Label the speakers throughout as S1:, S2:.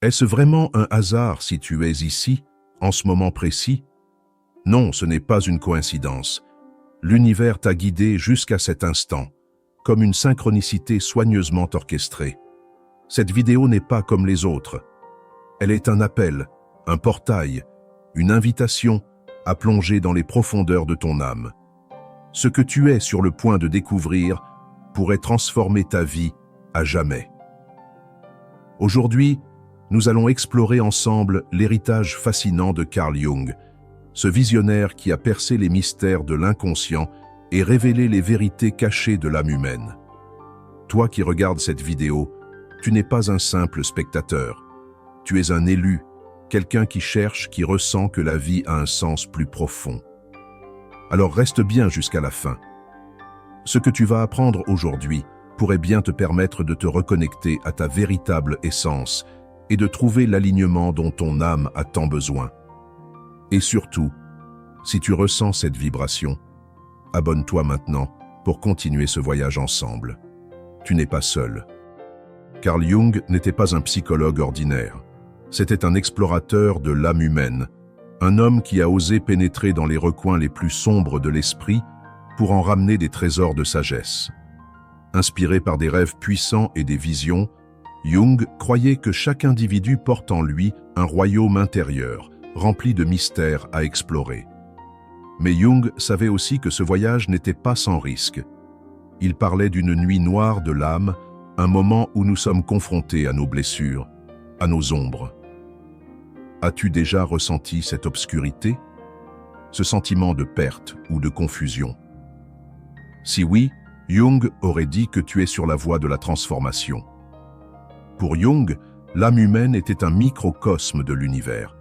S1: Est-ce vraiment un hasard si tu es ici, en ce moment précis? Non, ce n'est pas une coïncidence. L'univers t'a guidé jusqu'à cet instant, comme une synchronicité soigneusement orchestrée. Cette vidéo n'est pas comme les autres. Elle est un appel, un portail, une invitation à plonger dans les profondeurs de ton âme. Ce que tu es sur le point de découvrir pourrait transformer ta vie à jamais. Aujourd'hui, nous allons explorer ensemble l'héritage fascinant de Carl Jung, ce visionnaire qui a percé les mystères de l'inconscient et révélé les vérités cachées de l'âme humaine. Toi qui regardes cette vidéo, tu n'es pas un simple spectateur. Tu es un élu, quelqu'un qui cherche, qui ressent que la vie a un sens plus profond. Alors reste bien jusqu'à la fin. Ce que tu vas apprendre aujourd'hui pourrait bien te permettre de te reconnecter à ta véritable essence et de trouver l'alignement dont ton âme a tant besoin. Et surtout, si tu ressens cette vibration, abonne-toi maintenant pour continuer ce voyage ensemble. Tu n'es pas seul. Carl Jung n'était pas un psychologue ordinaire. C'était un explorateur de l'âme humaine, un homme qui a osé pénétrer dans les recoins les plus sombres de l'esprit pour en ramener des trésors de sagesse. Inspiré par des rêves puissants et des visions, Jung croyait que chaque individu porte en lui un royaume intérieur, rempli de mystères à explorer. Mais Jung savait aussi que ce voyage n'était pas sans risque. Il parlait d'une nuit noire de l'âme, un moment où nous sommes confrontés à nos blessures, à nos ombres. As-tu déjà ressenti cette obscurité? Ce sentiment de perte ou de confusion? Si oui, Jung aurait dit que tu es sur la voie de la transformation. Pour Jung, l'âme humaine était un microcosme de l'univers.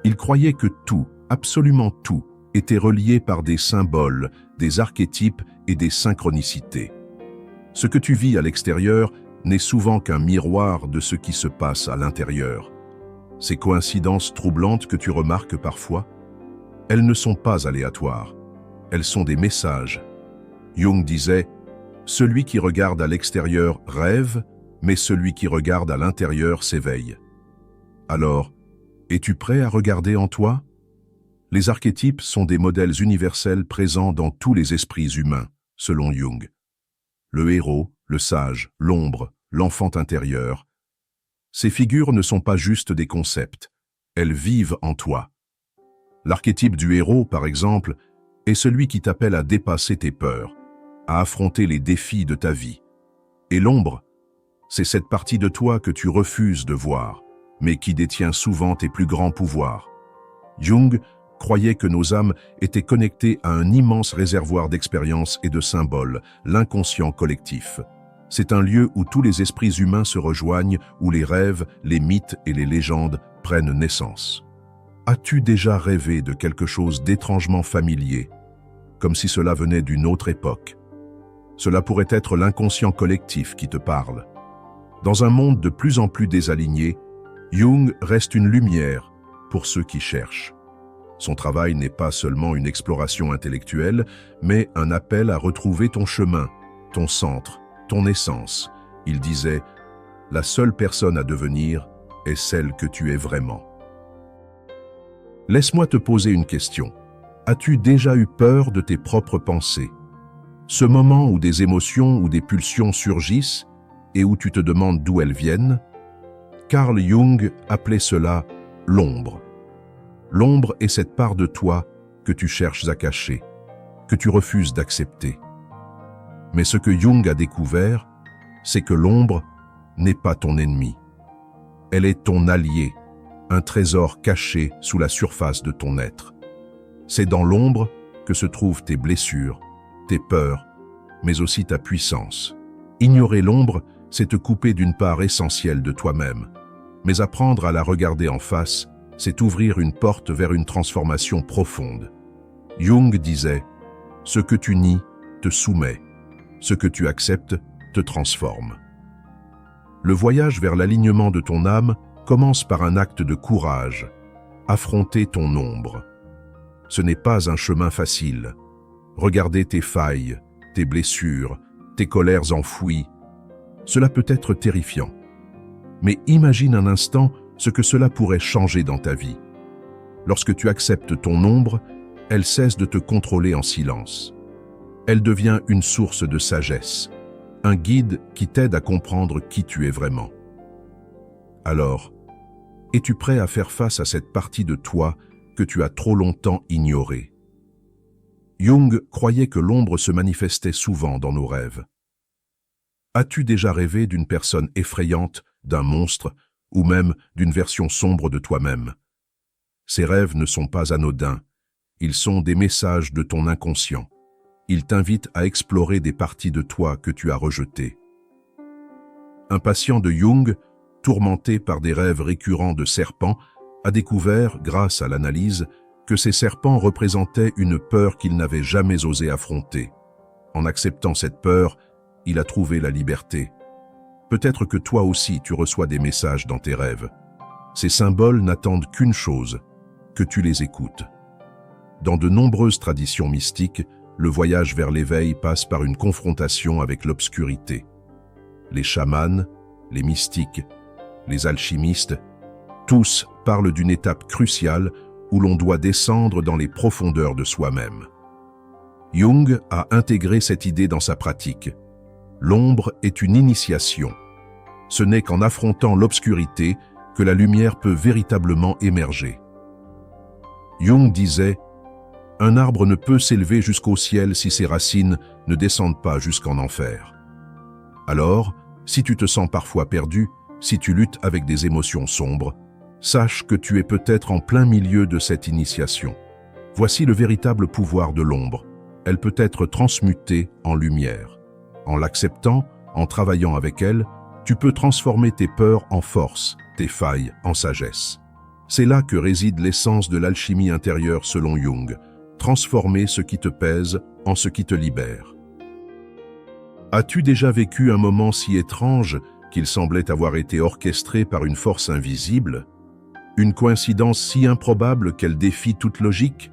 S1: Il croyait que tout, absolument tout, était relié par des symboles, des archétypes et des synchronicités. Ce que tu vis à l'extérieur n'est souvent qu'un miroir de ce qui se passe à l'intérieur. Ces coïncidences troublantes que tu remarques parfois, elles ne sont pas aléatoires, elles sont des messages. Jung disait « Celui qui regarde à l'extérieur rêve, mais celui qui regarde à l'intérieur s'éveille. » Alors, es-tu prêt à regarder en toi? Les archétypes sont des modèles universels présents dans tous les esprits humains, selon Jung. Le héros, le sage, l'ombre, l'enfant intérieur. Ces figures ne sont pas juste des concepts, elles vivent en toi. L'archétype du héros, par exemple, est celui qui t'appelle à dépasser tes peurs, à affronter les défis de ta vie. Et l'ombre, c'est cette partie de toi que tu refuses de voir, mais qui détient souvent tes plus grands pouvoirs. Jung croyait que nos âmes étaient connectées à un immense réservoir d'expériences et de symboles, l'inconscient collectif. C'est un lieu où tous les esprits humains se rejoignent, où les rêves, les mythes et les légendes prennent naissance. As-tu déjà rêvé de quelque chose d'étrangement familier, comme si cela venait d'une autre époque? Cela pourrait être l'inconscient collectif qui te parle. Dans un monde de plus en plus désaligné, Jung reste une lumière pour ceux qui cherchent. Son travail n'est pas seulement une exploration intellectuelle, mais un appel à retrouver ton chemin, ton centre, ton essence. Il disait « La seule personne à devenir est celle que tu es vraiment. » Laisse-moi te poser une question. As-tu déjà eu peur de tes propres pensées? Ce moment où des émotions ou des pulsions surgissent et où tu te demandes d'où elles viennent? Carl Jung appelait cela l'ombre. L'ombre est cette part de toi que tu cherches à cacher, que tu refuses d'accepter. Mais ce que Jung a découvert, c'est que l'ombre n'est pas ton ennemi. Elle est ton allié, un trésor caché sous la surface de ton être. C'est dans l'ombre que se trouvent tes blessures, tes peurs, mais aussi ta puissance. Ignorer l'ombre, c'est te couper d'une part essentielle de toi-même. Mais apprendre à la regarder en face, c'est ouvrir une porte vers une transformation profonde. Jung disait « Ce que tu nies te soumet, ce que tu acceptes te transforme. » Le voyage vers l'alignement de ton âme commence par un acte de courage, affronter ton ombre. Ce n'est pas un chemin facile. Regarder tes failles, tes blessures, tes colères enfouies, cela peut être terrifiant. Mais imagine un instant ce que cela pourrait changer dans ta vie. Lorsque tu acceptes ton ombre, elle cesse de te contrôler en silence. Elle devient une source de sagesse, un guide qui t'aide à comprendre qui tu es vraiment. Alors, es-tu prêt à faire face à cette partie de toi que tu as trop longtemps ignorée? Jung croyait que l'ombre se manifestait souvent dans nos rêves. As-tu déjà rêvé d'une personne effrayante, d'un monstre, ou même d'une version sombre de toi-même? Ces rêves ne sont pas anodins, ils sont des messages de ton inconscient. Ils t'invitent à explorer des parties de toi que tu as rejetées. Un patient de Jung, tourmenté par des rêves récurrents de serpents, a découvert, grâce à l'analyse, que ces serpents représentaient une peur qu'il n'avait jamais osé affronter. En acceptant cette peur, il a trouvé la liberté. Peut-être que toi aussi tu reçois des messages dans tes rêves. Ces symboles n'attendent qu'une chose, que tu les écoutes. Dans de nombreuses traditions mystiques, le voyage vers l'éveil passe par une confrontation avec l'obscurité. Les chamans, les mystiques, les alchimistes, tous parlent d'une étape cruciale où l'on doit descendre dans les profondeurs de soi-même. Jung a intégré cette idée dans sa pratique. L'ombre est une initiation. Ce n'est qu'en affrontant l'obscurité que la lumière peut véritablement émerger. Jung disait « Un arbre ne peut s'élever jusqu'au ciel si ses racines ne descendent pas jusqu'en enfer. » Alors, si tu te sens parfois perdu, si tu luttes avec des émotions sombres, sache que tu es peut-être en plein milieu de cette initiation. Voici le véritable pouvoir de l'ombre. Elle peut être transmutée en lumière. En l'acceptant, en travaillant avec elle, tu peux transformer tes peurs en force, tes failles en sagesse. C'est là que réside l'essence de l'alchimie intérieure selon Jung. Transformer ce qui te pèse en ce qui te libère. As-tu déjà vécu un moment si étrange qu'il semblait avoir été orchestré par une force invisible? Une coïncidence si improbable qu'elle défie toute logique?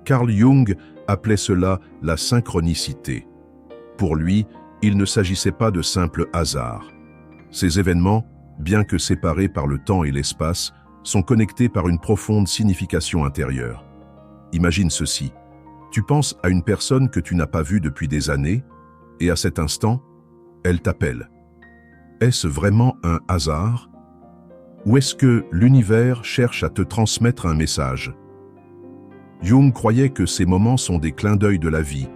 S1: Carl Jung appelait cela la synchronicité. Pour lui, il ne s'agissait pas de simples hasards. Ces événements, bien que séparés par le temps et l'espace, sont connectés par une profonde signification intérieure. Imagine ceci. Tu penses à une personne que tu n'as pas vue depuis des années, et à cet instant, elle t'appelle. Est-ce vraiment un hasard? Ou est-ce que l'univers cherche à te transmettre un message? Jung croyait que ces moments sont des clins d'œil de la vie,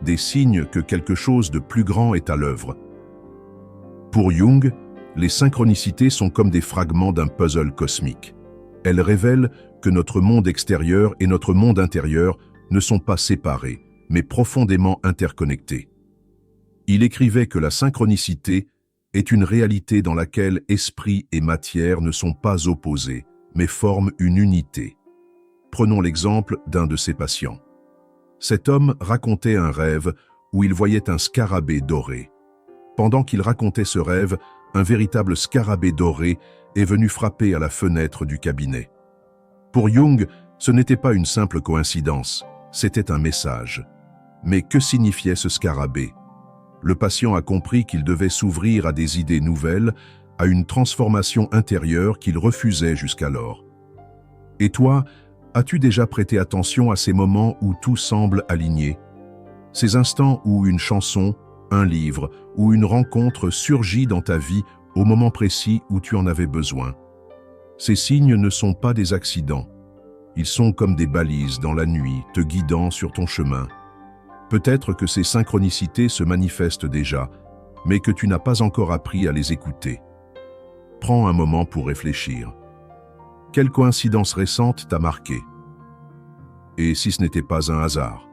S1: des signes que quelque chose de plus grand est à l'œuvre. Pour Jung, les synchronicités sont comme des fragments d'un puzzle cosmique. Elles révèlent que notre monde extérieur et notre monde intérieur ne sont pas séparés, mais profondément interconnectés. Il écrivait que la synchronicité est une réalité dans laquelle esprit et matière ne sont pas opposés, mais forment une unité. Prenons l'exemple d'un de ses patients. Cet homme racontait un rêve où il voyait un scarabée doré. Pendant qu'il racontait ce rêve, un véritable scarabée doré est venu frapper à la fenêtre du cabinet. Pour Jung, ce n'était pas une simple coïncidence, c'était un message. Mais que signifiait ce scarabée? Le patient a compris qu'il devait s'ouvrir à des idées nouvelles, à une transformation intérieure qu'il refusait jusqu'alors. Et toi, as-tu déjà prêté attention à ces moments où tout semble aligné? Ces instants où une chanson, un livre ou une rencontre surgit dans ta vie au moment précis où tu en avais besoin. Ces signes ne sont pas des accidents. Ils sont comme des balises dans la nuit, te guidant sur ton chemin. Peut-être que ces synchronicités se manifestent déjà, mais que tu n'as pas encore appris à les écouter. Prends un moment pour réfléchir. Quelle coïncidence récente t'a marqué? Et si ce n'était pas un hasard?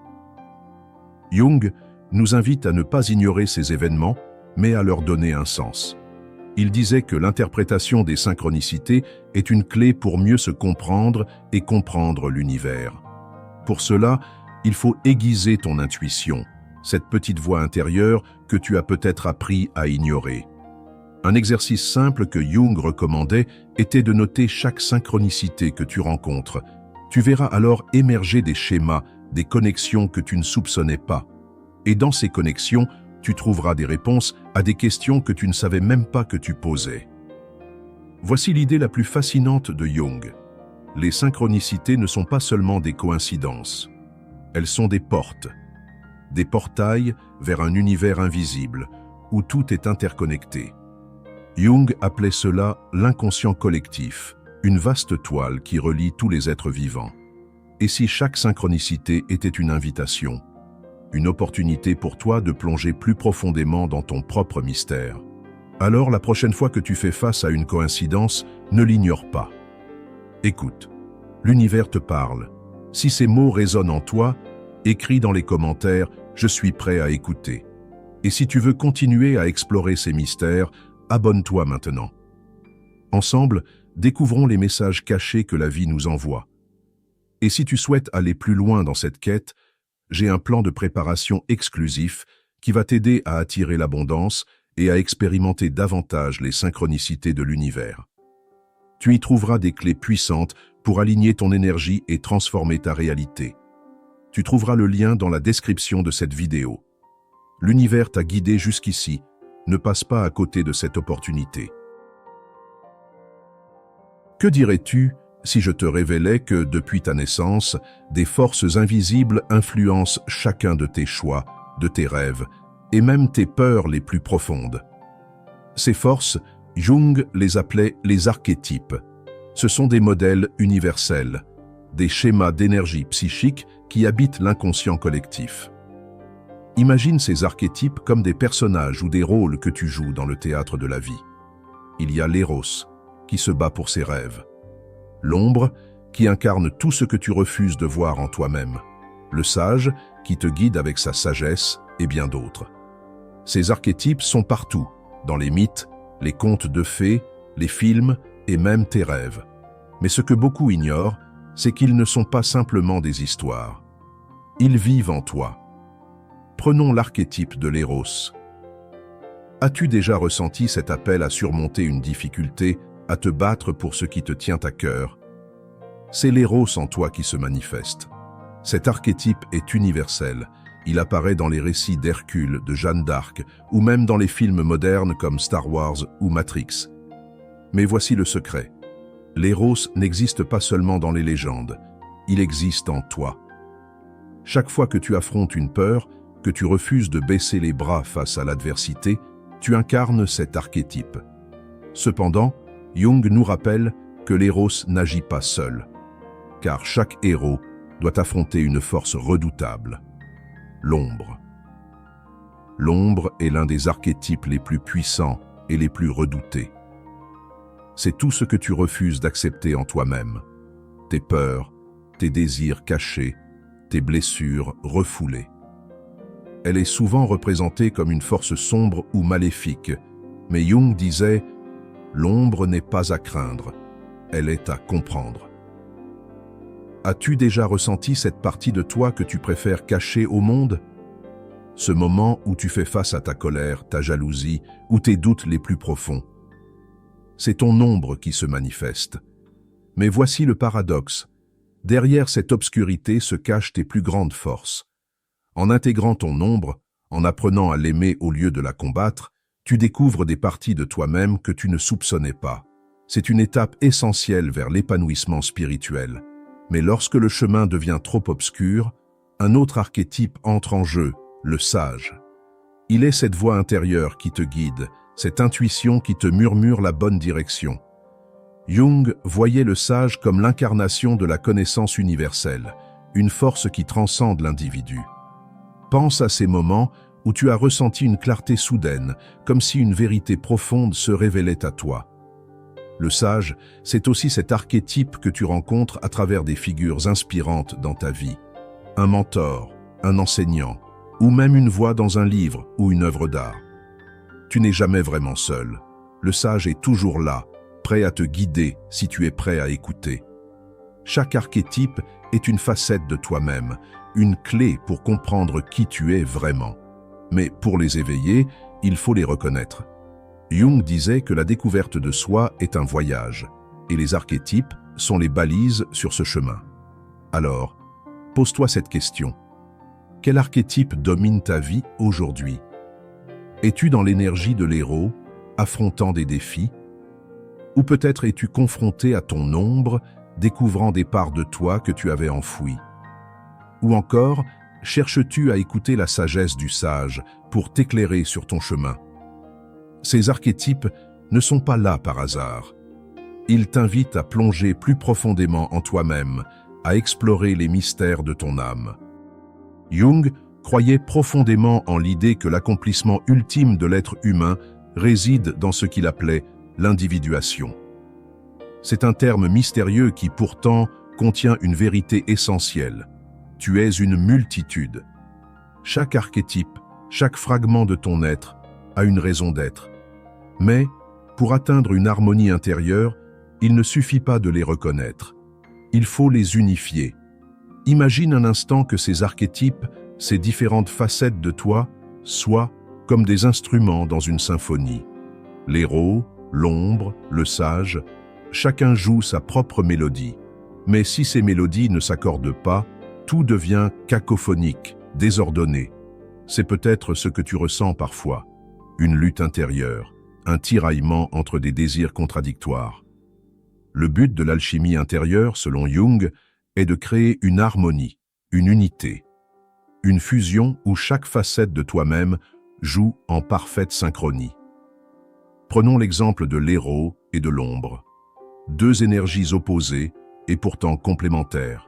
S1: Jung nous invite à ne pas ignorer ces événements, mais à leur donner un sens. Il disait que l'interprétation des synchronicités est une clé pour mieux se comprendre et comprendre l'univers. Pour cela, il faut aiguiser ton intuition, cette petite voix intérieure que tu as peut-être appris à ignorer. Un exercice simple que Jung recommandait était de noter chaque synchronicité que tu rencontres. Tu verras alors émerger des schémas, des connexions que tu ne soupçonnais pas. Et dans ces connexions, tu trouveras des réponses à des questions que tu ne savais même pas que tu posais. Voici l'idée la plus fascinante de Jung. Les synchronicités ne sont pas seulement des coïncidences. Elles sont des portes, des portails vers un univers invisible, où tout est interconnecté. Jung appelait cela l'inconscient collectif, une vaste toile qui relie tous les êtres vivants. Et si chaque synchronicité était une invitation, une opportunité pour toi de plonger plus profondément dans ton propre mystère? Alors la prochaine fois que tu fais face à une coïncidence, ne l'ignore pas. Écoute, l'univers te parle. Si ces mots résonnent en toi, écris dans les commentaires « Je suis prêt à écouter ». Et si tu veux continuer à explorer ces mystères, abonne-toi maintenant. Ensemble, découvrons les messages cachés que la vie nous envoie. Et si tu souhaites aller plus loin dans cette quête, j'ai un plan de préparation exclusif qui va t'aider à attirer l'abondance et à expérimenter davantage les synchronicités de l'univers. Tu y trouveras des clés puissantes pour aligner ton énergie et transformer ta réalité. Tu trouveras le lien dans la description de cette vidéo. L'univers t'a guidé jusqu'ici, ne passe pas à côté de cette opportunité. Que dirais-tu si je te révélais que, depuis ta naissance, des forces invisibles influencent chacun de tes choix, de tes rêves, et même tes peurs les plus profondes? Ces forces, Jung les appelait les archétypes. Ce sont des modèles universels, des schémas d'énergie psychique qui habitent l'inconscient collectif. Imagine ces archétypes comme des personnages ou des rôles que tu joues dans le théâtre de la vie. Il y a l'Héros, qui se bat pour ses rêves. L'ombre, qui incarne tout ce que tu refuses de voir en toi-même. Le sage, qui te guide avec sa sagesse, et bien d'autres. Ces archétypes sont partout, dans les mythes, les contes de fées, les films et même tes rêves. Mais ce que beaucoup ignorent, c'est qu'ils ne sont pas simplement des histoires. Ils vivent en toi. Prenons l'archétype de l'Héros. As-tu déjà ressenti cet appel à surmonter une difficulté, à te battre pour ce qui te tient à cœur? C'est l'Héros en toi qui se manifeste. Cet archétype est universel. Il apparaît dans les récits d'Hercule, de Jeanne d'Arc, ou même dans les films modernes comme Star Wars ou Matrix. Mais voici le secret. L'Héros n'existe pas seulement dans les légendes, il existe en toi. Chaque fois que tu affrontes une peur, que tu refuses de baisser les bras face à l'adversité, tu incarnes cet archétype. Cependant, Jung nous rappelle que l'Héros n'agit pas seul, car chaque héros doit affronter une force redoutable. L'ombre. L'ombre est l'un des archétypes les plus puissants et les plus redoutés. C'est tout ce que tu refuses d'accepter en toi-même. Tes peurs, tes désirs cachés, tes blessures refoulées. Elle est souvent représentée comme une force sombre ou maléfique, mais Jung disait « L'ombre n'est pas à craindre, elle est à comprendre ». As-tu déjà ressenti cette partie de toi que tu préfères cacher au monde? Ce moment où tu fais face à ta colère, ta jalousie ou tes doutes les plus profonds. C'est ton ombre qui se manifeste. Mais voici le paradoxe. Derrière cette obscurité se cachent tes plus grandes forces. En intégrant ton ombre, en apprenant à l'aimer au lieu de la combattre, tu découvres des parties de toi-même que tu ne soupçonnais pas. C'est une étape essentielle vers l'épanouissement spirituel. Mais lorsque le chemin devient trop obscur, un autre archétype entre en jeu, le sage. Il est cette voix intérieure qui te guide, cette intuition qui te murmure la bonne direction. Jung voyait le sage comme l'incarnation de la connaissance universelle, une force qui transcende l'individu. Pense à ces moments où tu as ressenti une clarté soudaine, comme si une vérité profonde se révélait à toi. Le sage, c'est aussi cet archétype que tu rencontres à travers des figures inspirantes dans ta vie. Un mentor, un enseignant, ou même une voix dans un livre ou une œuvre d'art. Tu n'es jamais vraiment seul. Le sage est toujours là, prêt à te guider si tu es prêt à écouter. Chaque archétype est une facette de toi-même, une clé pour comprendre qui tu es vraiment. Mais pour les éveiller, il faut les reconnaître. Jung disait que la découverte de soi est un voyage, et les archétypes sont les balises sur ce chemin. Alors, pose-toi cette question. Quel archétype domine ta vie aujourd'hui? Es-tu dans l'énergie de l'héros, affrontant des défis? Ou peut-être es-tu confronté à ton ombre, découvrant des parts de toi que tu avais enfouies. Ou encore, cherches-tu à écouter la sagesse du sage pour t'éclairer sur ton chemin. Ces archétypes ne sont pas là par hasard. Ils t'invitent à plonger plus profondément en toi-même, à explorer les mystères de ton âme. Jung croyait profondément en l'idée que l'accomplissement ultime de l'être humain réside dans ce qu'il appelait l'individuation. C'est un terme mystérieux qui pourtant contient une vérité essentielle. Tu es une multitude. Chaque archétype, chaque fragment de ton être a une raison d'être. Mais, pour atteindre une harmonie intérieure, il ne suffit pas de les reconnaître. Il faut les unifier. Imagine un instant que ces archétypes, ces différentes facettes de toi, soient comme des instruments dans une symphonie. L'héros, l'ombre, le sage, chacun joue sa propre mélodie. Mais si ces mélodies ne s'accordent pas, tout devient cacophonique, désordonné. C'est peut-être ce que tu ressens parfois, une lutte intérieure, un tiraillement entre des désirs contradictoires. Le but de l'alchimie intérieure, selon Jung, est de créer une harmonie, une unité, une fusion où chaque facette de toi-même joue en parfaite synchronie. Prenons l'exemple de l'héros et de l'ombre, deux énergies opposées et pourtant complémentaires.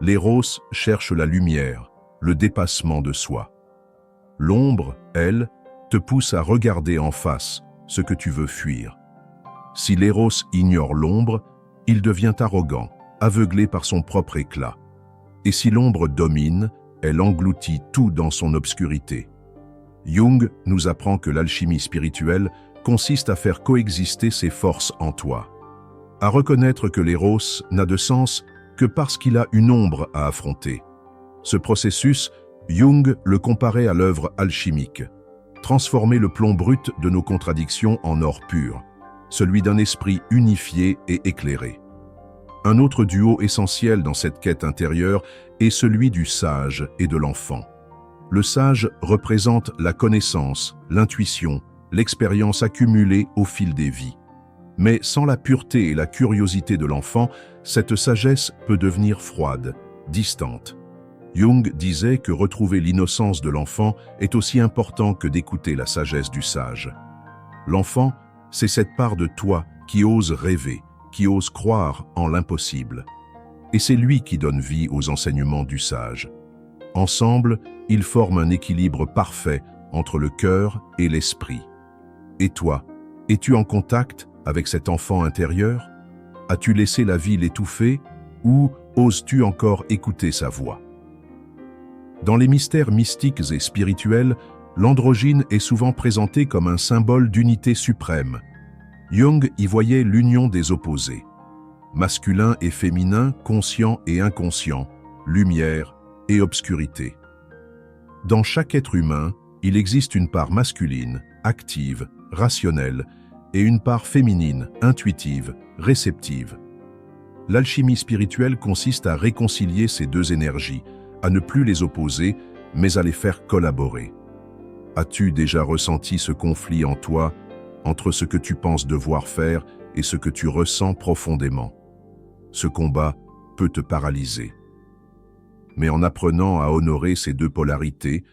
S1: L'éros cherche la lumière, le dépassement de soi. L'ombre, elle, te pousse à regarder en face ce que tu veux fuir. Si l'éros ignore l'ombre, il devient arrogant, aveuglé par son propre éclat. Et si l'ombre domine, elle engloutit tout dans son obscurité. Jung nous apprend que l'alchimie spirituelle consiste à faire coexister ces forces en toi, à reconnaître que l'éros n'a de sens que parce qu'il a une ombre à affronter. Ce processus, Jung le comparait à l'œuvre alchimique, transformer le plomb brut de nos contradictions en or pur, celui d'un esprit unifié et éclairé. Un autre duo essentiel dans cette quête intérieure est celui du sage et de l'enfant. Le sage représente la connaissance, l'intuition, l'expérience accumulée au fil des vies. Mais sans la pureté et la curiosité de l'enfant, cette sagesse peut devenir froide, distante. Jung disait que retrouver l'innocence de l'enfant est aussi important que d'écouter la sagesse du sage. L'enfant, c'est cette part de toi qui ose rêver, qui ose croire en l'impossible. Et c'est lui qui donne vie aux enseignements du sage. Ensemble, ils forment un équilibre parfait entre le cœur et l'esprit. Et toi, es-tu en contact avec cet enfant intérieur? As-tu laissé la vie l'étouffer ou oses-tu encore écouter sa voix? Dans les mystères mystiques et spirituels, l'androgyne est souvent présenté comme un symbole d'unité suprême. Jung y voyait l'union des opposés. Masculin et féminin, conscient et inconscient, lumière et obscurité. Dans chaque être humain, il existe une part masculine, active, rationnelle, et une part féminine, intuitive, réceptive. L'alchimie spirituelle consiste à réconcilier ces deux énergies, à ne plus les opposer, mais à les faire collaborer. As-tu déjà ressenti ce conflit en toi, entre ce que tu penses devoir faire et ce que tu ressens profondément? Ce combat peut te paralyser. Mais en apprenant à honorer ces deux polarités,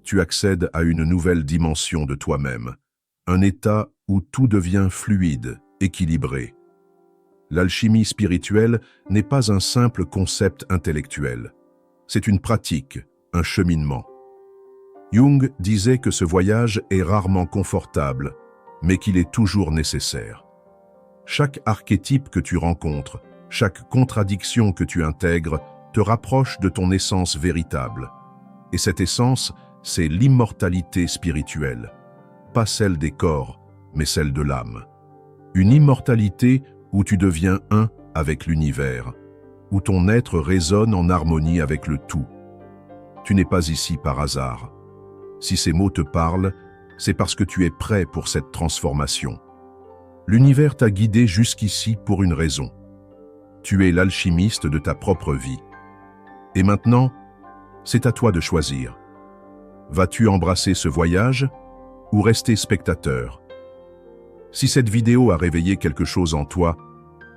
S1: tu accèdes à une nouvelle dimension de toi-même, un état où tout devient fluide, équilibré. L'alchimie spirituelle n'est pas un simple concept intellectuel. C'est une pratique, un cheminement. Jung disait que ce voyage est rarement confortable, mais qu'il est toujours nécessaire. Chaque archétype que tu rencontres, chaque contradiction que tu intègres, te rapproche de ton essence véritable. Et cette essence, c'est l'immortalité spirituelle. Pas celle des corps, mais celle de l'âme. Une immortalité où tu deviens un avec l'univers, où ton être résonne en harmonie avec le tout. Tu n'es pas ici par hasard. Si ces mots te parlent, c'est parce que tu es prêt pour cette transformation. L'univers t'a guidé jusqu'ici pour une raison. Tu es l'alchimiste de ta propre vie. Et maintenant, c'est à toi de choisir. Vas-tu embrasser ce voyage ou rester spectateur? Si cette vidéo a réveillé quelque chose en toi,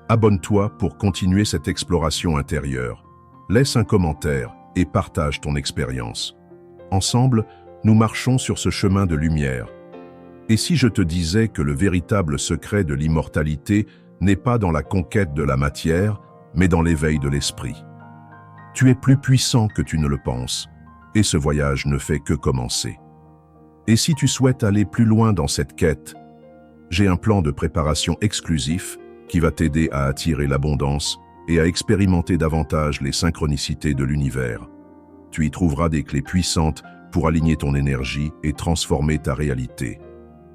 S1: abonne-toi pour continuer cette exploration intérieure. Laisse un commentaire et partage ton expérience. Ensemble, nous marchons sur ce chemin de lumière. Et si je te disais que le véritable secret de l'immortalité n'est pas dans la conquête de la matière, mais dans l'éveil de l'esprit? Tu es plus puissant que tu ne le penses, et ce voyage ne fait que commencer. Et si tu souhaites aller plus loin dans cette quête, j'ai un plan de préparation exclusif qui va t'aider à attirer l'abondance et à expérimenter davantage les synchronicités de l'univers. Tu y trouveras des clés puissantes pour aligner ton énergie et transformer ta réalité.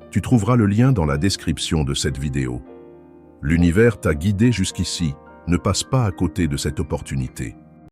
S1: Tu trouveras le lien dans la description de cette vidéo. L'univers t'a guidé jusqu'ici, ne passe pas à côté de cette opportunité.